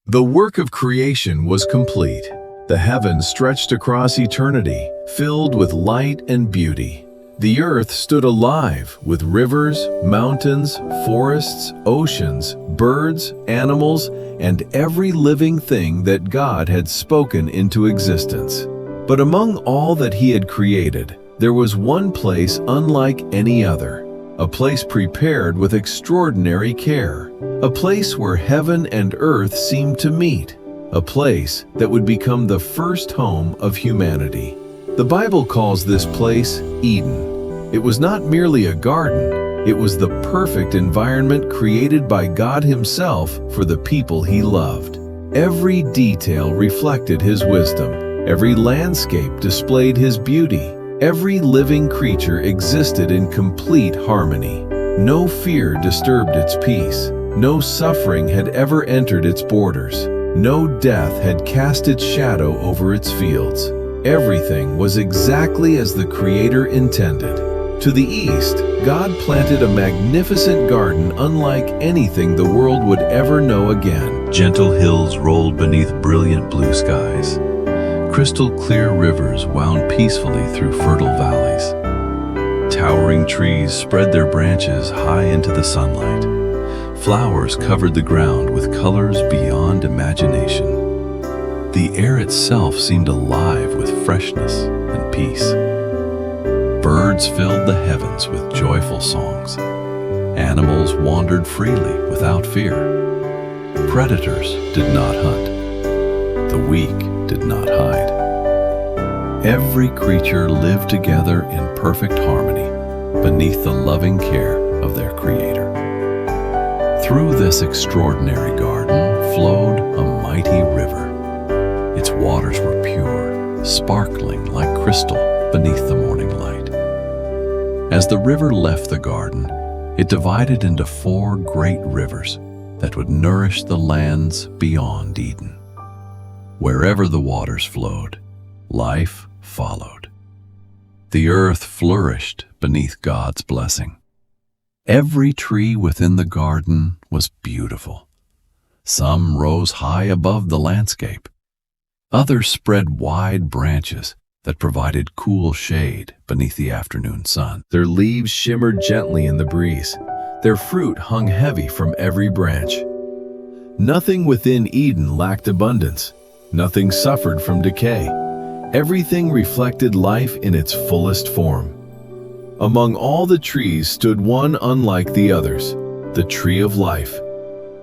The work of creation was complete. The heavens stretched across eternity, filled with light and beauty. The earth stood alive with rivers, mountains, forests, oceans, birds, animals, and every living thing that God had spoken into existence. But among all that He had created, there was one place unlike any other, a place prepared with extraordinary care, a place where heaven and earth seemed to meet, a place that would become the first home of humanity. The Bible calls this place Eden. It was not merely a garden, it was the perfect environment created by God Himself for the people He loved. Every detail reflected His wisdom, every landscape displayed His beauty, every living creature existed in complete harmony. No fear disturbed its peace, no suffering had ever entered its borders, no death had cast its shadow over its fields. Everything was exactly as the Creator intended. To the east, God planted a magnificent garden unlike anything the world would ever know again. Gentle hills rolled beneath brilliant blue skies. Crystal clear rivers wound peacefully through fertile valleys. Towering trees spread their branches high into the sunlight. Flowers covered the ground with colors beyond imagination. The air itself seemed alive with freshness and peace. Birds filled the heavens with joyful songs. Animals wandered freely without fear. Predators did not hunt. The weak did not hide. Every creature lived together in perfect harmony beneath the loving care of their Creator. Through this extraordinary garden flowed a mighty river. Its waters were pure, sparkling like crystal beneath the morning light. As the river left the garden, it divided into 4 great rivers that would nourish the lands beyond Eden. Wherever the waters flowed, life followed. The earth flourished beneath God's blessing. Every tree within the garden was beautiful. Some rose high above the landscape. Others spread wide branches that provided cool shade beneath the afternoon sun. Their leaves shimmered gently in the breeze. Their fruit hung heavy from every branch. Nothing within Eden lacked abundance. Nothing suffered from decay. Everything reflected life in its fullest form. Among all the trees stood one unlike the others, the tree of life.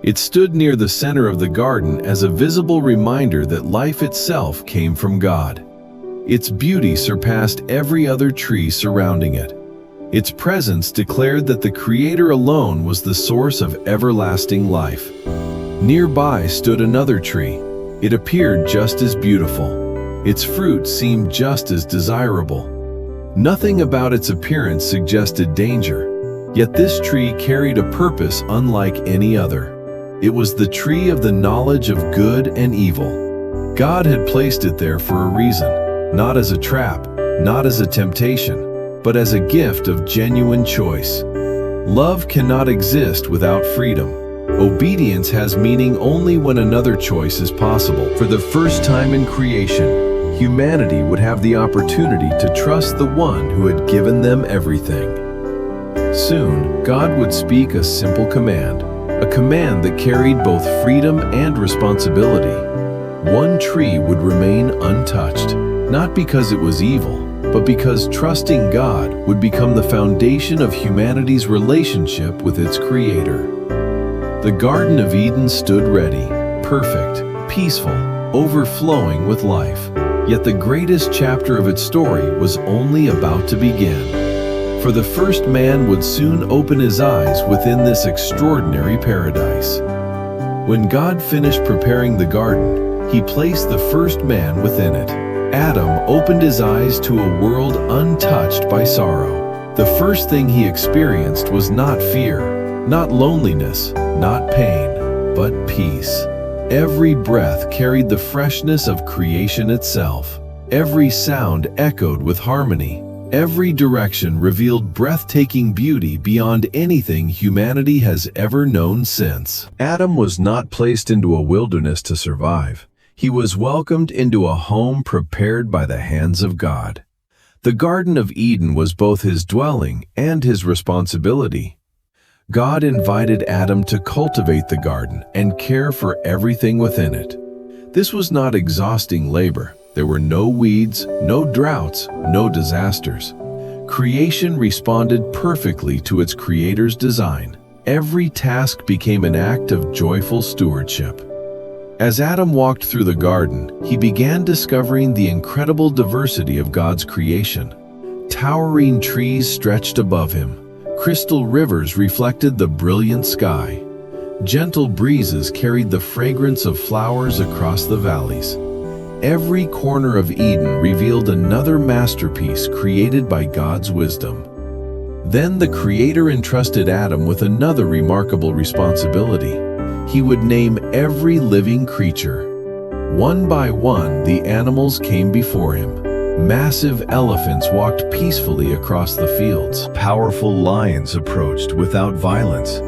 It stood near the center of the garden as a visible reminder that life itself came from God. Its beauty surpassed every other tree surrounding it. Its presence declared that the Creator alone was the source of everlasting life. Nearby stood another tree. It appeared just as beautiful. Its fruit seemed just as desirable. Nothing about its appearance suggested danger, yet this tree carried a purpose unlike any other. It was the tree of the knowledge of good and evil. God had placed it there for a reason. Not as a trap, not as a temptation, but as a gift of genuine choice. Love cannot exist without freedom. Obedience has meaning only when another choice is possible. For the first time in creation, humanity would have the opportunity to trust the one who had given them everything. Soon, God would speak a simple command, a command that carried both freedom and responsibility. One tree would remain untouched. Not because it was evil, but because trusting God would become the foundation of humanity's relationship with its Creator. The Garden of Eden stood ready, perfect, peaceful, overflowing with life. Yet the greatest chapter of its story was only about to begin. For the first man would soon open his eyes within this extraordinary paradise. When God finished preparing the garden, He placed the first man within it. Adam opened his eyes to a world untouched by sorrow. The first thing he experienced was not fear, not loneliness, not pain, but peace. Every breath carried the freshness of creation itself. Every sound echoed with harmony. Every direction revealed breathtaking beauty beyond anything humanity has ever known since. Adam was not placed into a wilderness to survive. He was welcomed into a home prepared by the hands of God. The Garden of Eden was both his dwelling and his responsibility. God invited Adam to cultivate the garden and care for everything within it. This was not exhausting labor. There were no weeds, no droughts, no disasters. Creation responded perfectly to its Creator's design. Every task became an act of joyful stewardship. As Adam walked through the garden, he began discovering the incredible diversity of God's creation. Towering trees stretched above him. Crystal rivers reflected the brilliant sky. Gentle breezes carried the fragrance of flowers across the valleys. Every corner of Eden revealed another masterpiece created by God's wisdom. Then the Creator entrusted Adam with another remarkable responsibility. He would name every living creature. One by one, the animals came before him. Massive elephants walked peacefully across the fields. Powerful lions approached without violence.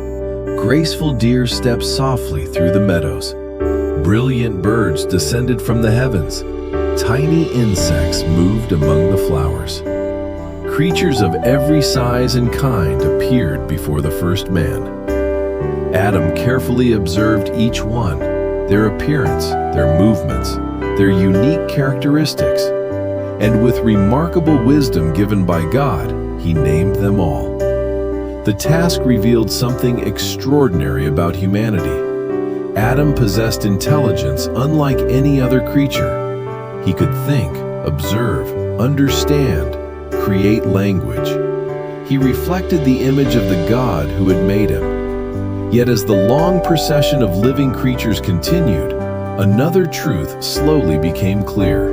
Graceful deer stepped softly through the meadows. Brilliant birds descended from the heavens. Tiny insects moved among the flowers. Creatures of every size and kind appeared before the first man. Adam carefully observed each one, their appearance, their movements, their unique characteristics, and with remarkable wisdom given by God, he named them all. The task revealed something extraordinary about humanity. Adam possessed intelligence unlike any other creature. He could think, observe, understand, create language. He reflected the image of the God who had made him. Yet as the long procession of living creatures continued, another truth slowly became clear.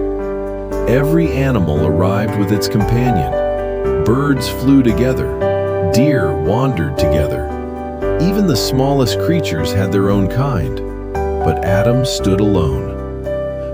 Every animal arrived with its companion. Birds flew together. Deer wandered together. Even the smallest creatures had their own kind, but Adam stood alone.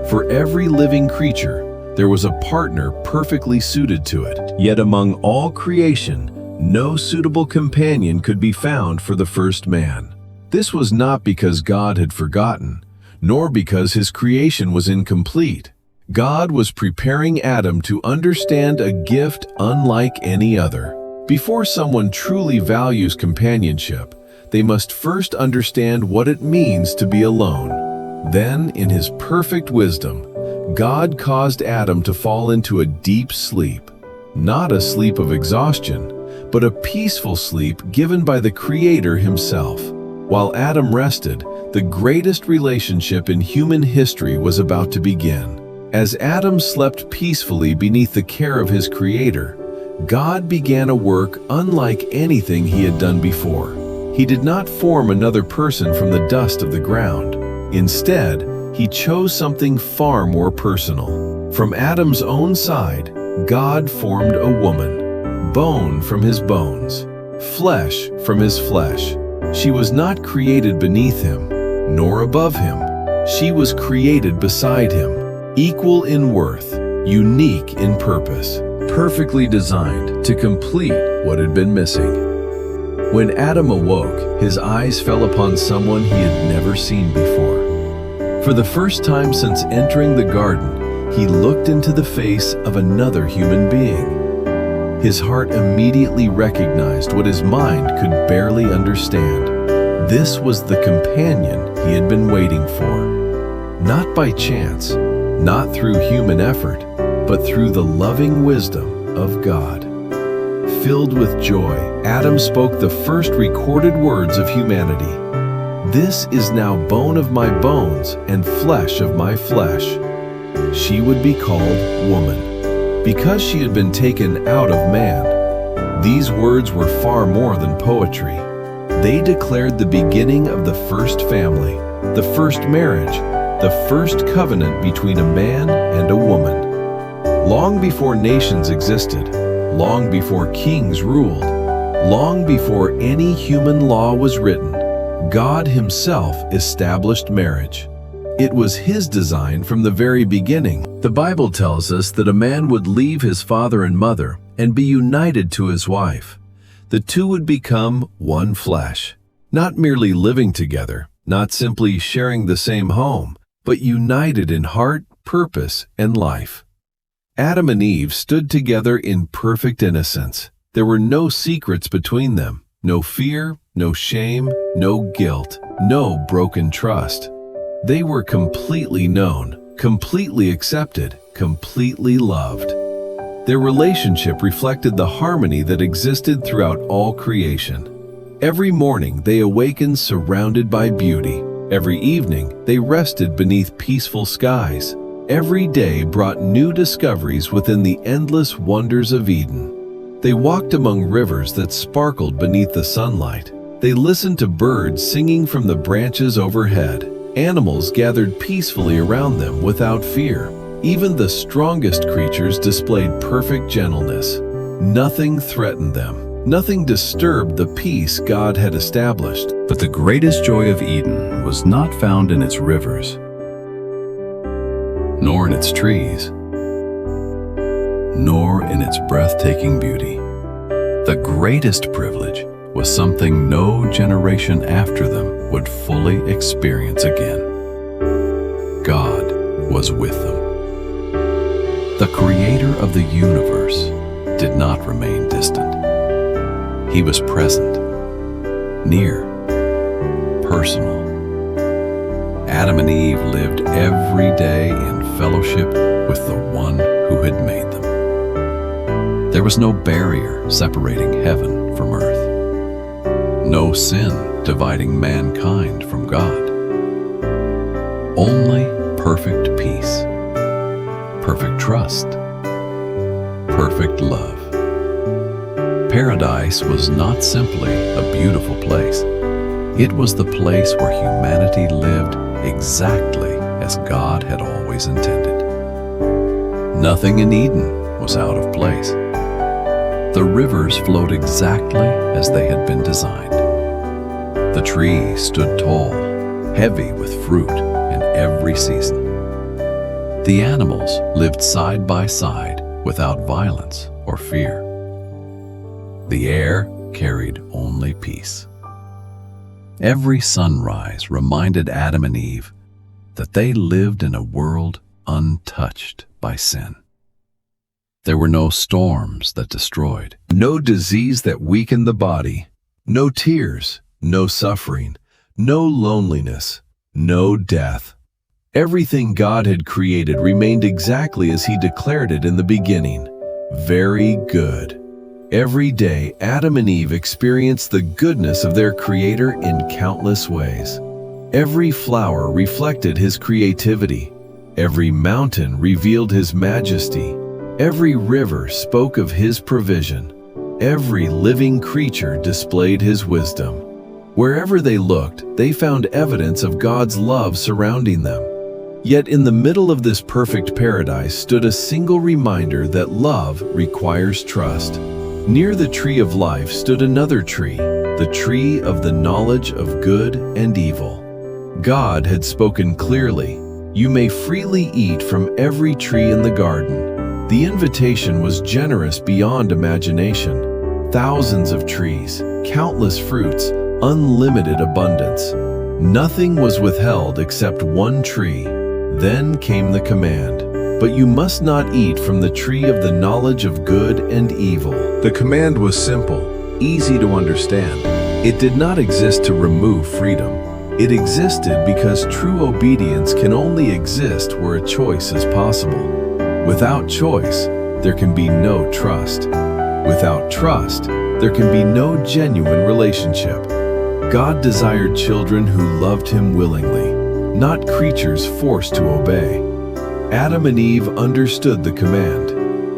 For every living creature, there was a partner perfectly suited to it. Yet among all creation, no suitable companion could be found for the first man. This was not because God had forgotten, nor because his creation was incomplete. God was preparing Adam to understand a gift unlike any other. Before someone truly values companionship, they must first understand what it means to be alone. Then, in his perfect wisdom, God caused Adam to fall into a deep sleep. Not a sleep of exhaustion, but a peaceful sleep given by the Creator himself. While Adam rested, the greatest relationship in human history was about to begin. As Adam slept peacefully beneath the care of his Creator, God began a work unlike anything he had done before. He did not form another person from the dust of the ground. Instead, he chose something far more personal. From Adam's own side, God formed a woman, bone from his bones, flesh from his flesh. She was not created beneath him, nor above him. She was created beside him, equal in worth, unique in purpose, perfectly designed to complete what had been missing. When Adam awoke, his eyes fell upon someone he had never seen before. For the first time since entering the garden, he looked into the face of another human being. His heart immediately recognized what his mind could barely understand. This was the companion he had been waiting for. Not by chance, not through human effort, but through the loving wisdom of God. Filled with joy, Adam spoke the first recorded words of humanity. "This is now bone of my bones and flesh of my flesh." She would be called woman, because she had been taken out of man. These words were far more than poetry. They declared the beginning of the first family, the first marriage, the first covenant between a man and a woman. Long before nations existed, long before kings ruled, long before any human law was written, God himself established marriage. It was His design from the very beginning. The Bible tells us that a man would leave his father and mother and be united to his wife. The two would become one flesh, not merely living together, not simply sharing the same home, but united in heart, purpose, and life. Adam and Eve stood together in perfect innocence. There were no secrets between them, no fear, no shame, no guilt, no broken trust. They were completely known, completely accepted, completely loved. Their relationship reflected the harmony that existed throughout all creation. Every morning they awakened surrounded by beauty. Every evening they rested beneath peaceful skies. Every day brought new discoveries within the endless wonders of Eden. They walked among rivers that sparkled beneath the sunlight. They listened to birds singing from the branches overhead. Animals gathered peacefully around them without fear. Even the strongest creatures displayed perfect gentleness. Nothing threatened them. Nothing disturbed the peace God had established. But the greatest joy of Eden was not found in its rivers, nor in its trees, nor in its breathtaking beauty. The greatest privilege was something no generation after them would fully experience again. God was with them. The Creator of the universe did not remain distant. He was present, near, personal. Adam and Eve lived every day in fellowship with the one who had made them. There was no barrier separating heaven from earth. No sin dividing mankind from God. Only perfect peace, perfect trust, perfect love. Paradise was not simply a beautiful place. It was the place where humanity lived exactly as God had always intended. Nothing in Eden was out of place. The rivers flowed exactly as they had been designed. The trees stood tall, heavy with fruit in every season. The animals lived side by side without violence or fear. The air carried only peace. Every sunrise reminded Adam and Eve that they lived in a world untouched by sin. There were no storms that destroyed, No disease that weakened the body, no tears, no suffering, no loneliness, no death. Everything God had created remained exactly as He declared it in the beginning. Very good. Every day, Adam and Eve experienced the goodness of their Creator in countless ways. Every flower reflected His creativity. Every mountain revealed His majesty. Every river spoke of His provision. Every living creature displayed His wisdom. Wherever they looked, they found evidence of God's love surrounding them. Yet in the middle of this perfect paradise stood a single reminder that love requires trust. Near the tree of life stood another tree, the tree of the knowledge of good and evil. God had spoken clearly, "You may freely eat from every tree in the garden." The invitation was generous beyond imagination. Thousands of trees, countless fruits, unlimited abundance. Nothing was withheld except one tree. Then came the command, "But you must not eat from the tree of the knowledge of good and evil." The command was simple, easy to understand. It did not exist to remove freedom. It existed because true obedience can only exist where a choice is possible. Without choice, there can be no trust. Without trust, there can be no genuine relationship. God desired children who loved Him willingly, not creatures forced to obey. Adam and Eve understood the command.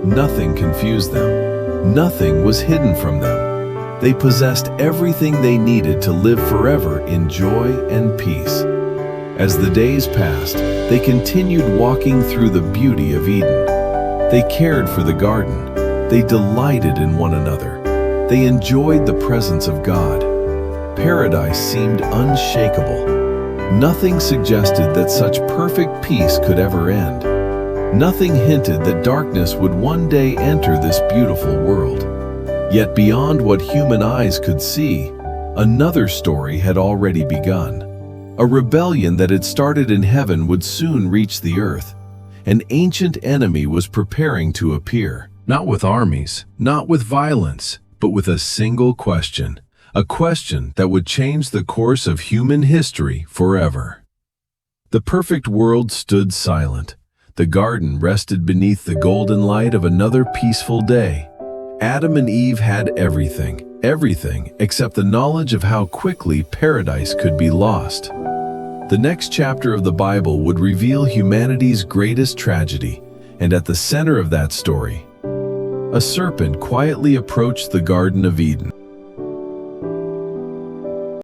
Nothing confused them. Nothing was hidden from them. They possessed everything they needed to live forever in joy and peace. As the days passed, they continued walking through the beauty of Eden. They cared for the garden. They delighted in one another. They enjoyed the presence of God. Paradise seemed unshakable. Nothing suggested that such perfect peace could ever end. Nothing hinted that darkness would one day enter this beautiful world. Yet beyond what human eyes could see, another story had already begun. A rebellion that had started in heaven would soon reach the earth. An ancient enemy was preparing to appear. Not with armies, not with violence, but with a single question. A question that would change the course of human history forever. The perfect world stood silent. The garden rested beneath the golden light of another peaceful day. Adam and Eve had everything except the knowledge of how quickly paradise could be lost. The next chapter of the Bible would reveal humanity's greatest tragedy, and at the center of that story, a serpent quietly approached the Garden of Eden.